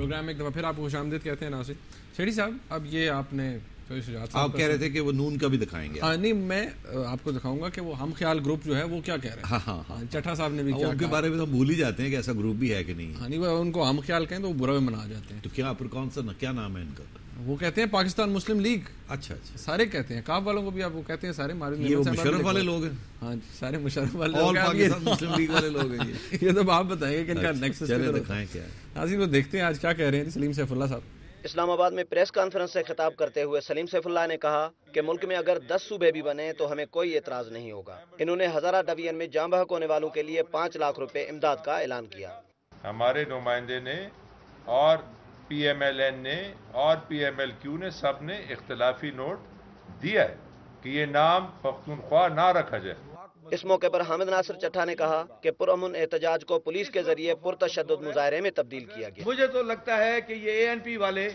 Programme میں ایک دفعہ پھر آپ کو خوش آمدید کہتے ہیں ناصر سیٹھی صاحب. اب یہ آپ نے آپ کہہ رہے تھے کہ وہ نون کا بھی دکھائیں گے. نہیں, میں آپ کو دکھاؤں گا کہ وہ ہم خیال گروپ جو ہے وہ کیا کہہ رہے ہیں. ہاں چٹھا صاحب نے بھی کیا ان کے بارے میں تو بھول ہی جاتے ہیں کہ ایسا گروپ بھی ہے کہ نہیں. ہاں نہیں, وہ ان کو ہم خیال کہیں تو وہ برا بھی منا جاتے ہیں. تو کیا پر کون سا کیا نام ہے ان کا؟ وہ کہتے ہیں پاکستان مسلم لیگ. اچھا سارے کہتے ہیں, کاف والوں کو بھی آپ وہ کہتے ہیں سارے. یہ مشرف والے لوگ ہیں. ہاں سارے مشرف والے اور پاکستان مسلم لیگ والے لوگ ہیں. یہ تو آپ بتائیں گے کہ ان کا نیکسس دکھائیں کیا ہے. حاضر وہ دیکھتے ہیں آج کیا کہہ رہے ہیں سلیم سیف اللہ صاحب. اسلام آباد میں پریس کانفرنس سے خطاب کرتے ہوئے سلیم سیف اللہ نے کہا کہ ملک میں اگر 10 صوبے بھی بنے تو ہمیں کوئی اعتراض نہیں ہوگا. انہوں نے ہزارہ ڈویژن میں جاں بحق ہونے والوں کے لیے 5 لاکھ روپے امداد کا اعلان کیا. ہمارے نمائندے نے اور پی ایم ایل این نے اور پی ایم ایل کیو نے سب نے اختلافی نوٹ دیا ہے کہ یہ نام پختونخوا نہ رکھا جائے. اس موقع پر حامد ناصر چٹھا نے کہا کہ پرامن احتجاج کو پولیس کے ذریعے پرتشدد مظاہرے میں تبدیل کیا گیا. مجھے تو لگتا ہے کہ یہ اے این پی والے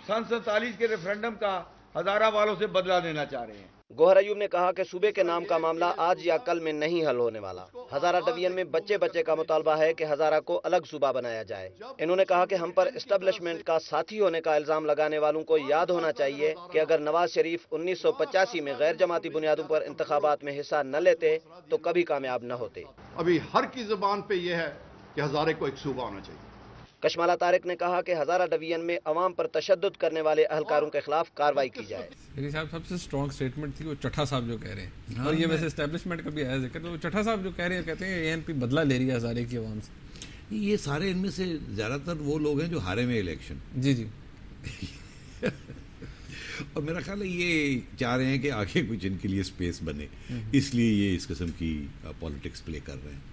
سن 47 کے ریفرنڈم کا ہزارہ والوں سے بدلہ لینا چاہ رہے ہیں. گوہر ایوب نے کہا کہ صوبے کے نام کا معاملہ آج یا کل میں نہیں حل ہونے والا. ہزارہ ڈویژن میں بچے کا مطالبہ ہے کہ ہزارہ کو الگ صوبہ بنایا جائے. انہوں نے کہا کہ ہم پر اسٹیبلشمنٹ کا ساتھی ہونے کا الزام لگانے والوں کو یاد ہونا چاہیے کہ اگر نواز شریف 1985 میں غیر جماعتی بنیادوں پر انتخابات میں حصہ نہ لیتے تو کبھی کامیاب نہ ہوتے. ابھی ہر کی زبان پہ یہ ہے کہ ہزارے کو ایک صوبہ ہونا چاہیے. کشمالہ طارق نے کہا کہ ہزارہ ڈویژن میں عوام پر تشدد کرنے والے اہلکاروں کے خلاف کارروائی کی جائے. صاحب سب سے اسٹرانگ سٹیٹمنٹ تھی وہ چٹھا صاحب جو کہہ رہے ہیں, اور یہ ویسے اسٹیبلشمنٹ کا بھی ہے ذکر. تو چٹھا صاحب جو کہہ رہے ہیں, کہتے ہیں اے این پی بدلہ لے رہی ہے ہزارے کی عوام سے. یہ سارے ان میں سے زیادہ تر وہ لوگ ہیں جو ہارے میں الیکشن. جی اور میرا خیال ہے یہ چاہ رہے ہیں کہ آگے کچھ ان کے لیے اسپیس بنے, اس لیے یہ اس قسم کی پالیٹکس پلے کر رہے ہیں.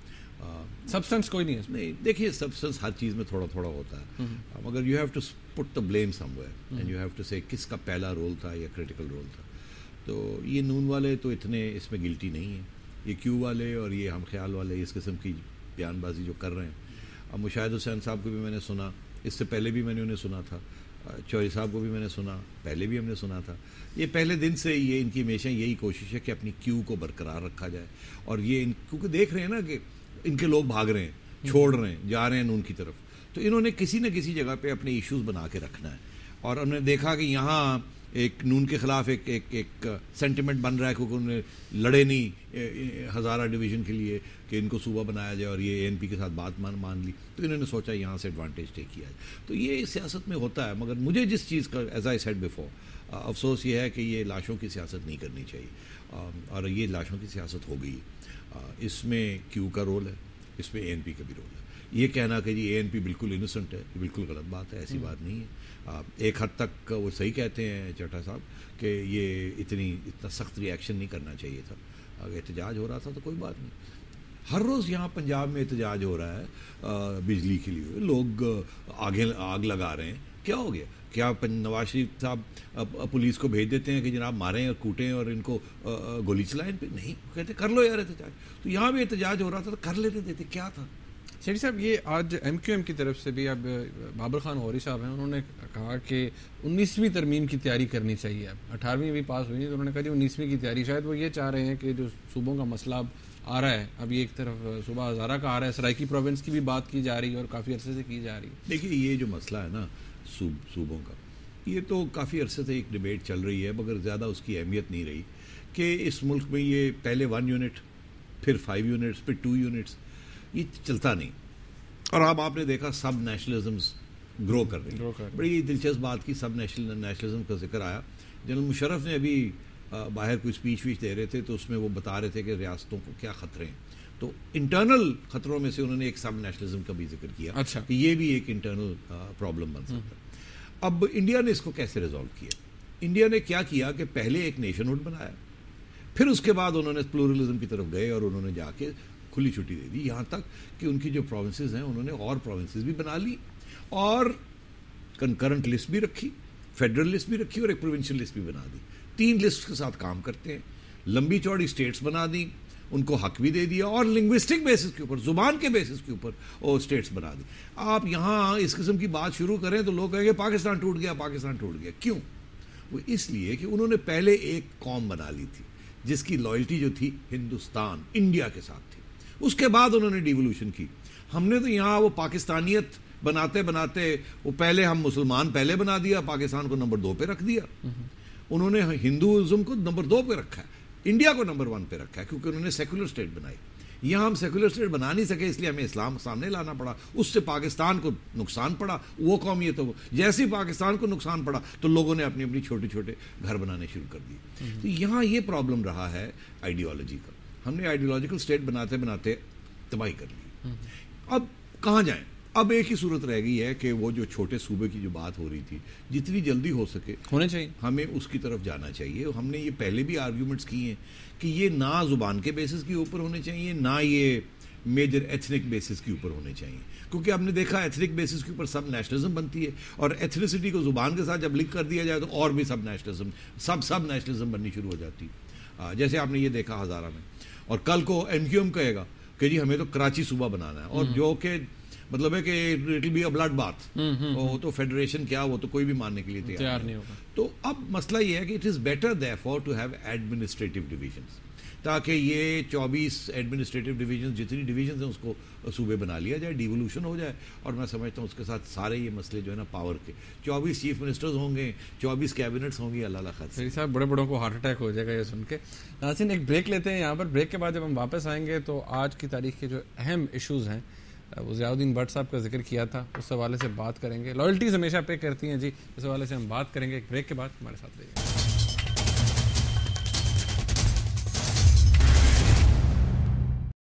سبسٹنس کوئی نہیں ہے نہیں. دیکھیے سبسٹنس ہر چیز میں تھوڑا تھوڑا ہوتا ہے, مگر you have to put the blame somewhere and you have to say کس کا پہلا رول تھا یا کریٹیکل رول تھا. تو یہ نون والے تو اتنے اس میں گلٹی نہیں ہیں. یہ کیو والے اور یہ ہم خیال والے اس قسم کی بیان بازی جو کر رہے ہیں. اب مشاہد حسین صاحب کو بھی میں نے سنا, اس سے پہلے بھی میں نے انہیں سنا تھا. چوہری صاحب کو بھی میں نے سنا, پہلے بھی ہم نے سنا تھا. یہ پہلے دن سے یہ ان کی ہمیشہ یہی کوشش ہے کہ اپنی کیو کو برقرار رکھا جائے. اور یہ کیونکہ دیکھ رہے ہیں نا کہ ان کے لوگ بھاگ رہے ہیں, چھوڑ رہے ہیں, جا رہے ہیں نون کی طرف, تو انہوں نے کسی نہ کسی جگہ پہ اپنے ایشوز بنا کے رکھنا ہے. اور انہوں نے دیکھا کہ یہاں ایک نون کے خلاف ایک سینٹیمنٹ بن رہا ہے کیونکہ انہوں نے لڑے نہیں ہزارہ ڈویژن کے لیے کہ ان کو صوبہ بنایا جائے, اور یہ اے این پی کے ساتھ بات مان لی, تو انہوں نے سوچا یہاں سے ایڈوانٹیج ٹیک کیا جائے. تو یہ سیاست میں ہوتا ہے. مگر مجھے جس چیز کا ایز آئی سیڈ بیفور افسوس یہ ہے کہ یہ لاشوں کی سیاست نہیں کرنی چاہیے, اور یہ لاشوں کی سیاست ہو گئی. اس میں کیو کا رول ہے, اس میں اے این پی کا بھی رول ہے. یہ کہنا کہ جی اے این پی بالکل انوسنٹ ہے, یہ بالکل غلط بات ہے. ایسی بات نہیں ہے. ایک حد تک وہ صحیح کہتے ہیں چٹھا صاحب کہ یہ اتنا سخت ری ایکشن نہیں کرنا چاہیے تھا. اگر احتجاج ہو رہا تھا تو کوئی بات نہیں. ہر روز یہاں پنجاب میں احتجاج ہو رہا ہے بجلی کے لیے, لوگ آگ لگا رہے ہیں. کیا ہو گیا؟ کیا نواز شریف صاحب پولیس کو بھیج دیتے ہیں کہ جناب ماریں اور کوٹیں اور ان کو گولی چلائیں ان پہ؟ نہیں, کہتے کر لو یار احتجاج. تو یہاں بھی احتجاج ہو رہا تھا تو کر لیتے دیتے, کیا تھا. شیخ صاحب یہ آج ایم کیو ایم کی طرف سے بھی, اب بابر خان غوری صاحب ہیں, انہوں نے کہا کہ 19ویں ترمیم کی تیاری کرنی چاہیے. اب 18ویں بھی پاس ہوئی, تو انہوں نے کہا جی 19ویں کی تیاری. شاید وہ یہ چاہ رہے ہیں کہ جو صوبوں کا مسئلہ اب آ رہا ہے, اب یہ ایک طرف صوبہ ہزارہ کا آ رہا ہے, سرائکی پروونس کی بھی بات کی جا رہی ہے اور کافی عرصے سے کی جا رہی ہے. دیکھیے یہ جو مسئلہ ہے نا صوبوں کا, یہ تو کافی عرصے سے ایک ڈیبیٹ چل رہی ہے, مگر زیادہ اس کی اہمیت نہیں رہی کہ اس ملک میں یہ پہلے 1 یونٹ, پھر 5 یونٹس, پھر 2 یونٹس, یہ چلتا نہیں. اور اب آپ نے دیکھا سب نیشنلزمز گرو کر رہی ہیں. بڑی دلچسپ بات کی, سب نیشنلزم کا ذکر آیا. جنرل مشرف نے ابھی باہر کوئی اسپیچ ویچ دے رہے تھے, تو اس میں وہ بتا رہے تھے کہ ریاستوں کو کیا خطرے ہیں. تو انٹرنل خطروں میں سے انہوں نے ایک سب نیشنلزم کا بھی ذکر کیا کہ یہ بھی ایک انٹرنل پرابلم بن سکتا ہے. اب انڈیا نے اس کو کیسے ریزالو کیا؟ انڈیا نے کیا کیا کہ پہلے ایک نیشن ہوڈ بنایا, پھر اس کے بعد انہوں نے پلورلزم کی طرف گئے اور انہوں نے جا کے کھلی چھٹی دے دی, یہاں تک کہ ان کی جو پروونسز ہیں انہوں نے اور پروونسز بھی بنا لی, اور کنکرنٹ لسٹ بھی رکھی, فیڈرل لسٹ بھی رکھی, اور ایک پروونشل لسٹ بھی بنا دی. 3 لسٹ کے ساتھ کام کرتے ہیں, لمبی چوڑی اسٹیٹس بنا دی, ان کو حق بھی دے دیا, اور لنگوسٹک بیسس کے اوپر, زبان کے بیسس کے اوپر وہ اسٹیٹس بنا دی. آپ یہاں اس قسم کی بات شروع کریں تو لوگ کہیں گے پاکستان ٹوٹ گیا, پاکستان ٹوٹ گیا. کیوں؟ وہ اس لیے کہ انہوں نے پہلے ایک قوم بنا لی تھی جس کی لائلٹی جو تھی ہندوستان, انڈیا کے ساتھ تھی. اس کے بعد انہوں نے ڈیولوشن کی. ہم نے تو یہاں وہ پاکستانیت بناتے بناتے وہ پہلے ہم مسلمان پہلے بنا دیا, پاکستان کو نمبر 2 پہ رکھ دیا. انہوں نے ہندوازم کو نمبر 2 پہ رکھا ہے, انڈیا کو نمبر 1 پہ رکھا ہے, کیونکہ انہوں نے سیکولر اسٹیٹ بنائی. یہاں ہم سیکولر اسٹیٹ بنا نہیں سکے, اس لیے ہمیں اسلام سامنے لانا پڑا. اس سے پاکستان کو نقصان پڑا. وہ قوم یہ تو جیسے ہی پاکستان کو نقصان پڑا تو لوگوں نے اپنی اپنی چھوٹے چھوٹے گھر بنانے شروع کر دیے. تو یہاں یہ پرابلم رہا ہے آئیڈیالوجی کا. ہم نے آئیڈیالوجیکل اسٹیٹ بناتے بناتے تباہی کر لی. اب کہاں جائیں؟ اب ایک ہی صورت رہ گئی ہے کہ وہ جو چھوٹے صوبے کی جو بات ہو رہی تھی, جتنی جلدی ہو سکے ہونے چاہیے, ہمیں اس کی طرف جانا چاہیے. ہم نے یہ پہلے بھی آرگیومنٹس کی ہیں کہ یہ نہ زبان کے بیسس کے اوپر ہونے چاہیے, نہ یہ میجر ایتھنک بیسس کے اوپر ہونے چاہیے. کیونکہ ہم نے دیکھا ایتھنک بیسس کے اوپر سب نیشنلزم بنتی ہے, اور ایتھنیسٹی کو زبان کے ساتھ جب لنک کر دیا جائے تو اور بھی سب نیشنلزم بننی شروع ہو جاتی. جیسے آپ نے یہ دیکھا ہزارہ میں, اور کل کو ایم کیو ایم کہے گا کہ جی ہمیں تو کراچی صوبہ بنانا ہے, اور جو کہ مطلب ہے کہ it will be a bloodbath. وہ تو فیڈریشن کیا, وہ تو کوئی بھی ماننے کے لیے تیار نہیں ہوگا. تو اب مسئلہ یہ ہے کہ it is better therefore to have administrative divisions, تاکہ یہ 24 ایڈمنسٹریٹو ڈویژن جتنی ڈویژنز ہیں اس کو صوبے بنا لیا جائے, ڈیولوشن ہو جائے. اور میں سمجھتا ہوں اس کے ساتھ سارے یہ مسئلے جو ہے نا پاور کے 24 چیف منسٹرز ہوں گے, 24 کیبنٹس ہوں گی, اللہ خیر. صاحب بڑے بڑوں کو ہارٹ اٹیک ہو جائے گا یہ سن کے. ناظرین ایک بریک لیتے ہیں یہاں پر. بریک کے بعد جب ہم واپس آئیں گے تو آج کی تاریخ کے جو اہم ایشوز ہیں, وہ ضیاء الدین بٹ صاحب کا ذکر کیا تھا, اس حوالے سے بات کریں گے. لائلٹیز ہمیشہ پے کرتی ہیں جی, اس حوالے سے ہم بات کریں گے. ایک بریک کے بعد ہمارے ساتھ رہیے.